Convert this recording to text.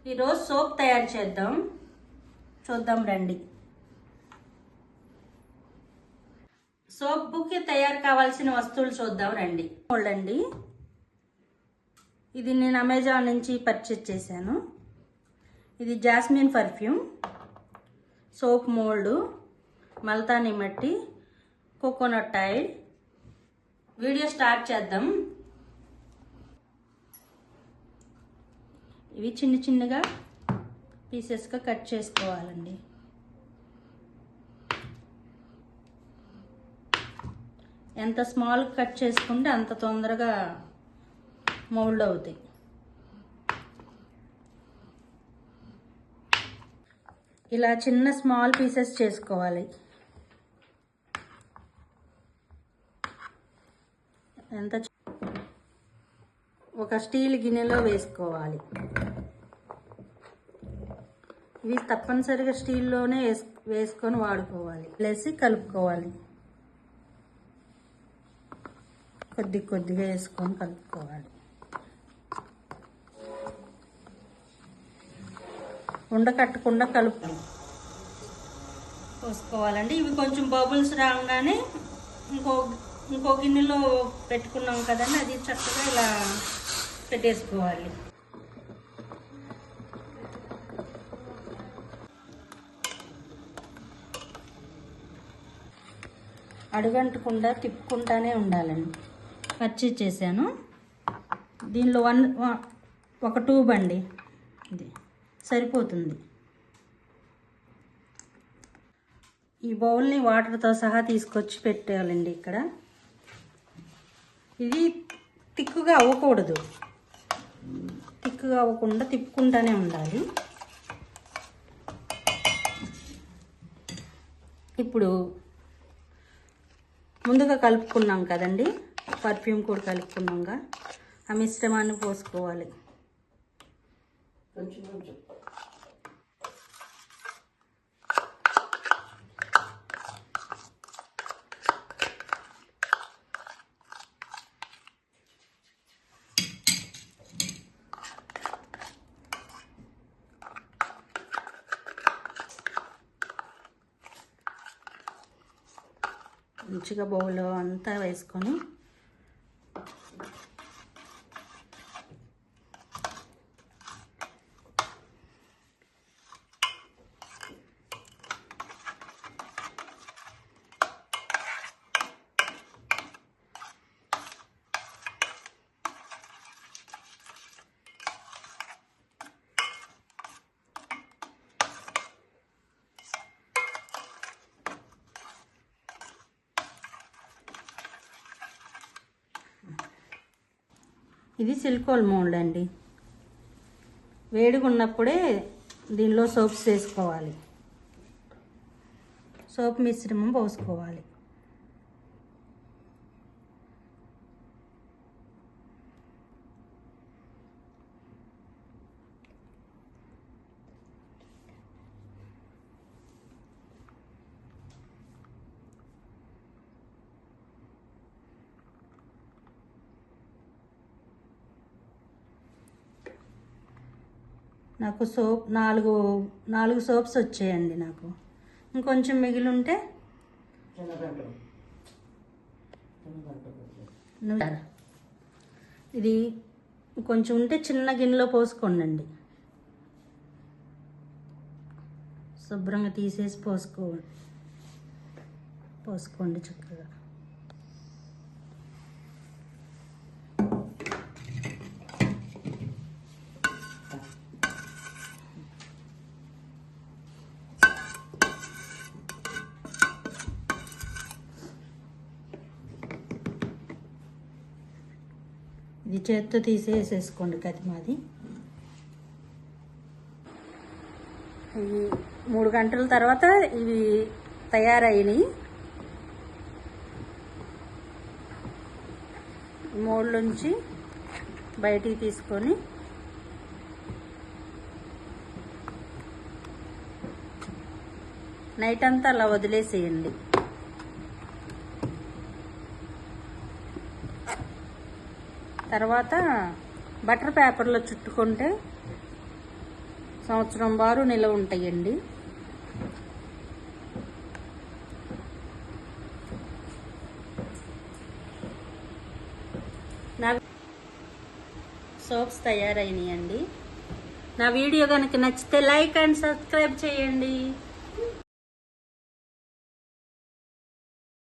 ఈరోజు సోప్ తయారు చేద్దాం, చూద్దాం రండి. సోప్కి తయారు కావాల్సిన వస్తువులు చూద్దాం రండి. చూడండి, ఇది నేను అమెజాన్ నుంచి పర్చేజ్ చేశాను. ఇది జాస్మిన్ పర్ఫ్యూమ్, సోప్ మోల్డ్, మల్తానీ మట్టి, కోకోనట్ ఆయిల్. వీడియో స్టార్ట్ చేద్దాం. ఇవి చిన్న చిన్నగా పీసెస్గా కట్ చేసుకోవాలండి. ఎంత స్మాల్ కట్ చేసుకుంటే అంత తొందరగా మౌల్డ్ అవుతాయి. ఇలా చిన్న స్మాల్ పీసెస్ చేసుకోవాలి. ఎంత ఒక స్టీల్ గిన్నెలో వేసుకోవాలి. ఇవి తప్పనిసరిగా స్టీల్లోనే వేసుకొని వాడుకోవాలి. వేసి కలుపుకోవాలి. కొద్దిగా వేసుకొని కలుపుకోవాలి. ఉండకట్టకుండా పోసుకోవాలండి. ఇవి కొంచెం బబుల్స్ రాగానే ఇంకో గిన్నెలో పెట్టుకున్నాం కదండి, అది చక్కగా ఇలా పెట్టేసుకోవాలి. అడుగంటకుండా తిప్పుకుంటానే ఉండాలండి. పర్చేజ్ చేశాను. దీనిలో ఒక ట్యూబ్ అండి, ఇది సరిపోతుంది. ఈ బౌల్ని వాటర్తో సహా తీసుకొచ్చి పెట్టాలండి ఇక్కడ. ఇది తిక్కుగా అవ్వకూడదు, తిక్కుగా అవ్వకుండా తిప్పుకుంటానే ఉండాలి. ఇప్పుడు ముందుగా కలుపుకున్నాం కదండి, పర్ఫ్యూమ్ కూడా కలుపుకున్నాంగా, ఆ మిశ్రమాన్ని పోసుకోవాలి. మంచిగా బౌల్లో అంతా వేసుకొని ఇది సిలికాన్ మౌల్డ్ అండి. వేడిగా ఉన్నప్పుడే దీనిలో సోప్స్ వేసుకోవాలి. సోప్ మిశ్రమం పోసుకోవాలి. నాకు సోప్ నాలుగు సోప్స్ వచ్చాయండి. నాకు ఇంకొంచెం మిగిలి ఉంటే ఇది కొంచెం ఉంటే చిన్న గిన్నెలో పోసుకోండి. శుభ్రంగా తీసేసి పోసుకోండి చక్కగా. ఇది చేత్తో తీసేసేసుకోండి కతిమాది. ఇవి 3 గంటల తర్వాత ఇవి తయారైనవి. మోల్డ్లోంచి బయటికి తీసుకొని నైట్ అంతా అలా వదిలేసేయండి. తర్వాత బటర్ పేపర్లో చుట్టుకుంటే సంవత్సరం బారు నిలవ ఉంటాయండి. నా సోప్స్ తయారైనాయండి. నా వీడియో కనుక నచ్చితే లైక్ అండ్ సబ్స్క్రైబ్ చేయండి.